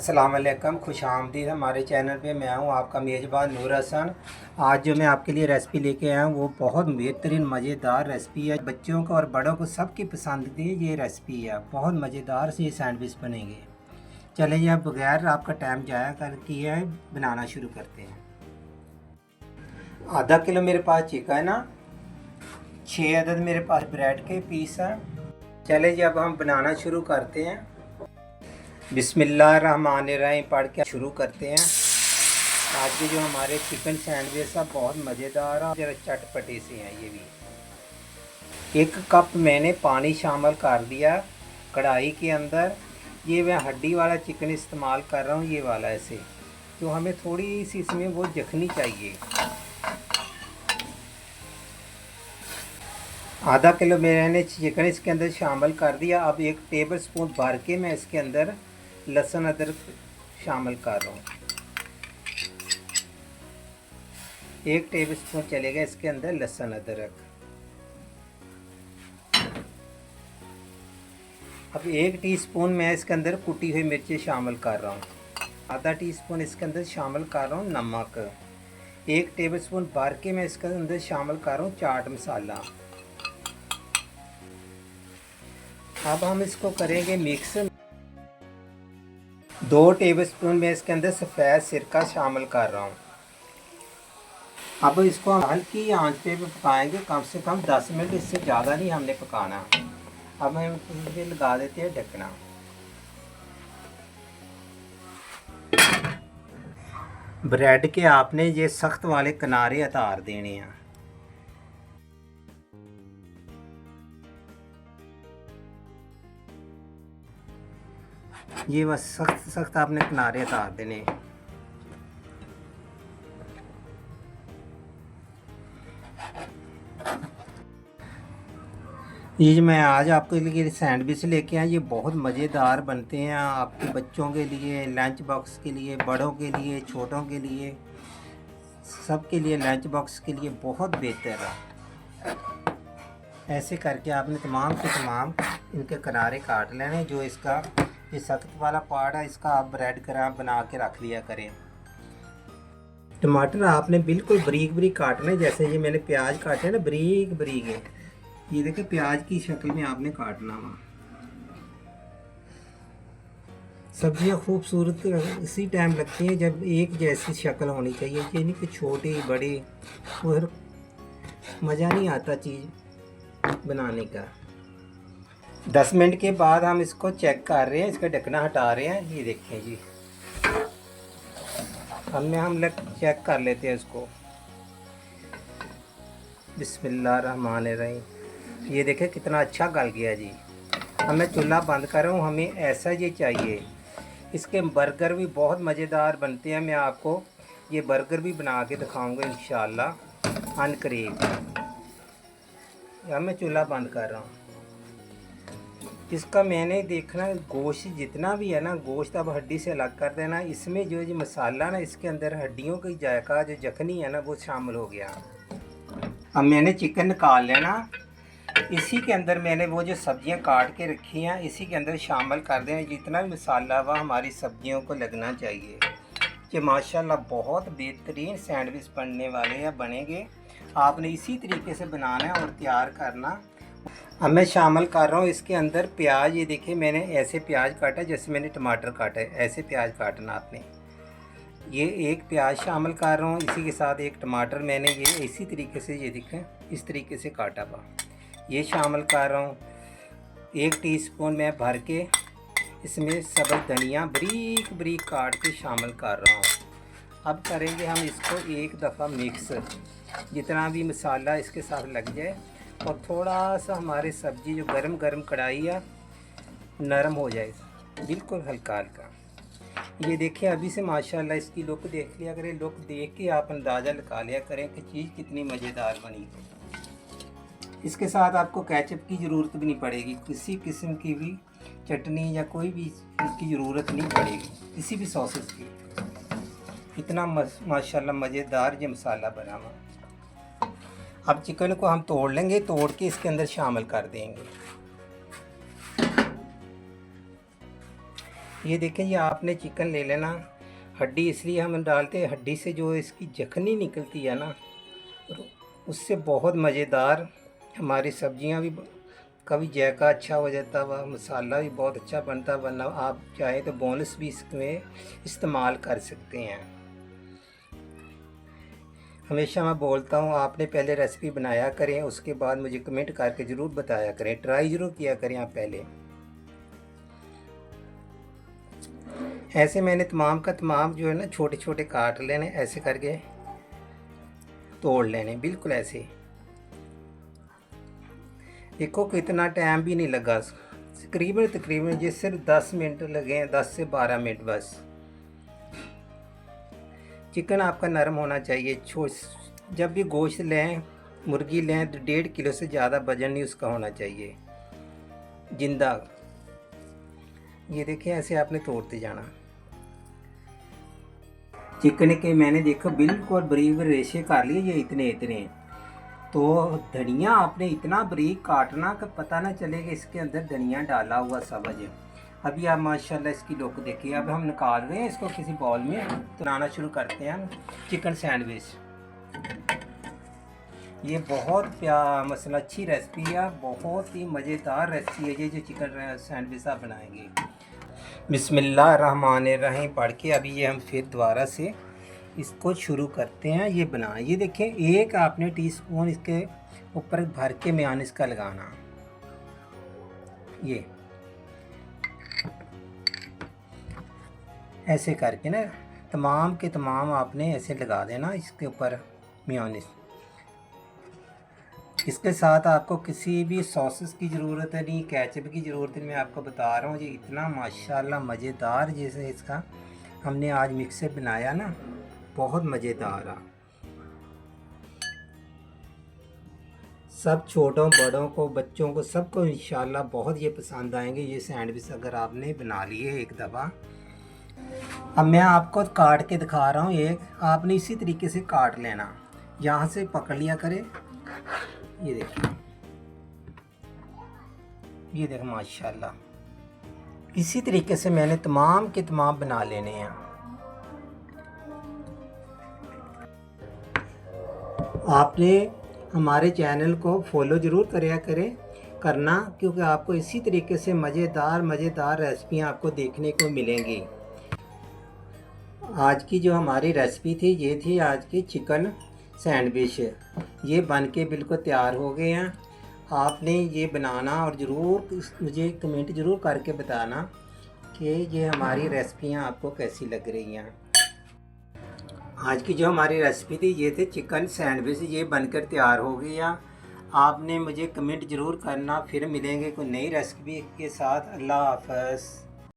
अस्सलाम वालेकुम, खुश आमदीद हमारे चैनल पे। मैं हूं आपका मेज़बान नूर हसन। आज जो मैं आपके लिए रेसिपी लेके आया हूं वो बहुत बेहतरीन मज़ेदार रेसिपी है। बच्चों को और बड़ों को सबकी पसंद की ये रेसिपी है। बहुत मज़ेदार से ये सैंडविच बनेंगे। चलिए अब बगैर आपका टाइम जाया कर किए बनाना शुरू करते हैं। आधा किलो मेरे पास चिकन है, 6 अदद मेरे पास ब्रेड के पीस हैं। चले जी अब हम बनाना शुरू करते हैं। बिस्मिल्लाहिर्रहमानिर्रहीम पढ़ के शुरू करते हैं। आज के जो हमारे चिकन सैंडविच है बहुत मज़ेदार और जरा चटपटे से हैं। ये भी 1 कप मैंने पानी शामिल कर दिया कढ़ाई के अंदर। ये मैं हड्डी वाला चिकन इस्तेमाल कर रहा हूँ, ये वाला ऐसे, तो हमें थोड़ी सी इसमें वो जखनी चाहिए। आधा किलो मैंने चिकन इसके अंदर शामिल कर दिया। अब 1 टेबल स्पून भर के मैं इसके अंदर लहसुन अदरक शामिल कर रहा हूँ। 1 टेबल स्पून चलेगा इसके अंदर लहसुन अदरक। अब 1 टीस्पून मैं इसके अंदर कुटी हुई मिर्ची शामिल कर रहा हूँ। आधा टीस्पून इसके अंदर शामिल कर रहा हूँ नमक। 1 टेबल स्पून भर के मैं इसके अंदर शामिल कर रहा हूँ चाट मसाला। अब हम इसको करेंगे मिक्स। 2 टेबलस्पून में इसके अंदर सफ़ेद सिरका शामिल कर रहा हूँ। अब इसको हल्की आंच पे पकाएंगे, कम से कम 10 मिनट, इससे ज़्यादा नहीं हमने पकाना। अब हम इसे लगा देते हैं ढकना। ब्रेड के आपने ये सख्त वाले किनारे उतार देने हैं। ये बस सख्त सख्त आपने किनारे उतार देने। ये जो मैं आज आपके लिए सैंडविच लेके आया, ये बहुत मज़ेदार बनते हैं। आपके बच्चों के लिए, लंच बॉक्स के लिए, बड़ों के लिए, छोटों के लिए, सबके लिए लंच बॉक्स के लिए बहुत बेहतर है। ऐसे करके आपने तमाम के तमाम इनके किनारे काट लेने। जो इसका ये सख्त वाला पार्ट है इसका आप ब्रेड करा बना के रख लिया करें। टमाटर आपने बिल्कुल बारीक बारीक काटने, जैसे ये मैंने प्याज काटे हैं ना, बारीक बारीक है। ये देखिए प्याज की शक्ल में आपने काटना है। सब्जियां खूबसूरत इसी टाइम लगती हैं जब एक जैसी शक्ल होनी चाहिए। ये नहीं कि छोटे बड़े, और मज़ा नहीं आता चीज़ बनाने का। 10 मिनट के बाद हम इसको चेक कर रहे हैं, इसका ढकना हटा रहे हैं। ये देखें जी, हम लोग चेक कर लेते हैं इसको। बिस्मिल्लाहिर्रहमानिर्रहीम। ये देखें कितना अच्छा गल गया जी। अब मैं चूल्हा बंद कर रहा हूँ, हमें ऐसा ये चाहिए। इसके बर्गर भी बहुत मज़ेदार बनते हैं। मैं आपको ये बर्गर भी बना के दिखाऊँगा इंशाल्लाह अनकरीब। अब मैं चूल्हा बंद कर रहा हूँ। इसका मैंने देखना गोश्त जितना भी है ना, गोश्त अब हड्डी से अलग कर देना। इसमें जो ये मसाला ना, इसके अंदर हड्डियों की जायका जो जखनी है ना वो शामिल हो गया। अब मैंने चिकन निकाल लेना। इसी के अंदर मैंने वो जो सब्जियां काट के रखी हैं इसी के अंदर शामिल कर दें। जितना भी मसाला वह हमारी सब्जियों को लगना चाहिए। ये माशाल्लाह बहुत बेहतरीन सैंडविच बनने वाले हैं, बनेंगे। आपने इसी तरीके से बनाना है और तैयार करना। अब मैं शामिल कर रहा हूँ इसके अंदर प्याज। ये देखिए मैंने ऐसे प्याज काटा जैसे मैंने टमाटर काटा है, ऐसे प्याज काटना आपने। ये 1 प्याज शामिल कर रहा हूँ, इसी के साथ 1 टमाटर मैंने ये इसी तरीके से, ये देखें इस तरीके से काटा हुआ, ये शामिल कर रहा हूँ। 1 टीस्पून मैं भर के इसमें सब्ज़ धनिया बारीक बारीक काट के शामिल कर रहा हूँ। अब करेंगे हम इसको एक दफ़ा मिक्स, जितना भी मसाला इसके साथ लग जाए और थोड़ा सा हमारी सब्ज़ी जो गरम गरम कढ़ाई है नरम हो जाए, बिल्कुल हल्का हल्का। ये देखिए अभी से माशाल्लाह इसकी लुक देख लिया करें। लुक देख के आप अंदाज़ा लगा लिया करें कि चीज़ कितनी मज़ेदार बनी। इसके साथ आपको केचप की ज़रूरत भी नहीं पड़ेगी, किसी किस्म की भी चटनी या कोई भी इसकी ज़रूरत नहीं पड़ेगी, किसी भी सॉसेस की। इतना माशाल्लाह मज़ेदार ये मसाला बना हुआ। अब चिकन को हम तोड़ लेंगे, तोड़ के इसके अंदर शामिल कर देंगे। ये देखें, ये आपने चिकन ले लेना। हड्डी इसलिए हम डालते हैं, हड्डी से जो इसकी जखनी निकलती है ना, उससे बहुत मज़ेदार हमारी सब्जियां भी का भी जायका अच्छा हो जाता है, मसाला भी बहुत अच्छा बनता है। वरना आप चाहें तो बोनस भी इसमें इस्तेमाल कर सकते हैं। हमेशा मैं बोलता हूँ, आपने पहले रेसिपी बनाया करें, उसके बाद मुझे कमेंट करके ज़रूर बताया करें, ट्राई ज़रूर किया करें आप पहले। ऐसे मैंने तमाम का तमाम जो है ना छोटे छोटे काट लेने, ऐसे करके तोड़ लेने, बिल्कुल ऐसे। देखो कितना टाइम भी नहीं लगा, तकरीबन जिस सिर्फ 10 मिनट लगे हैं, 10 से 12 मिनट बस। चिकन आपका नरम होना चाहिए। जब भी गोश्त लें, मुर्गी लें, तो 1.5 किलो से ज़्यादा वजन नहीं उसका होना चाहिए जिंदा। ये देखिए, ऐसे आपने तोड़ते जाना। चिकन के मैंने देखो बिल्कुल बारीक रेशे कर लिए, ये इतने। तो धनिया आपने इतना बारीक काटना कि पता ना चले कि इसके अंदर धनिया डाला हुआ सब्ज़ है। अभी आप माशाल्लाह इसकी लुक देखिए। अब हम निकाल रहे हैं इसको किसी बाउल में, तो बनाना शुरू करते हैं हम चिकन सैंडविच। ये बहुत मसला अच्छी रेसिपी है, बहुत ही मज़ेदार रेसिपी है ये जो चिकन सैंडविच आप बनाएंगे। बिस्मिल्लाहिर्रहमानिर्रहीम पढ़ के अभी ये हम फिर दोबारा से इसको शुरू करते हैं ये बना। ये देखें, एक आपने टीस्पून इसके ऊपर भर के मेयोनेज़ का लगाना। ये ऐसे करके ना तमाम के तमाम आपने ऐसे लगा देना इसके ऊपर मेयोनेज़। इसके साथ आपको किसी भी सॉसेस की ज़रूरत है नहीं, केचप की ज़रूरत है। मैं आपको बता रहा हूँ, ये इतना माशाल्लाह मज़ेदार जैसे इसका हमने आज मिक्सर बनाया ना, बहुत मज़ेदार है। सब छोटों बड़ों को, बच्चों को, सबको इंशाल्लाह बहुत ये पसंद आएंगे ये सैंडविच अगर आपने बना लिए एक दफ़ा। अब मैं आपको काट के दिखा रहा हूँ। एक आपने इसी तरीके से काट लेना, यहाँ से पकड़ लिया करे। ये देखिए, ये देख माशाल्लाह इसी तरीके से मैंने तमाम के तमाम बना लेने हैं। आपने हमारे चैनल को फॉलो ज़रूर करना, क्योंकि आपको इसी तरीके से मज़ेदार रेसिपियाँ आपको देखने को मिलेंगी। आज की जो हमारी रेसिपी थी, ये थी आज की चिकन सैंडविच। ये बन के बिल्कुल तैयार हो गए हैं। आपने ये बनाना और ज़रूर मुझे कमेंट ज़रूर करके बताना कि ये हमारी रेसिपियाँ आपको कैसी लग रही हैं। आज की जो हमारी रेसिपी थी, ये थे चिकन सैंडविच। ये बनकर तैयार हो गया। आपने मुझे कमेंट ज़रूर करना। फिर मिलेंगे कोई नई रेसिपी के साथ। अल्लाह हाफ़िज़।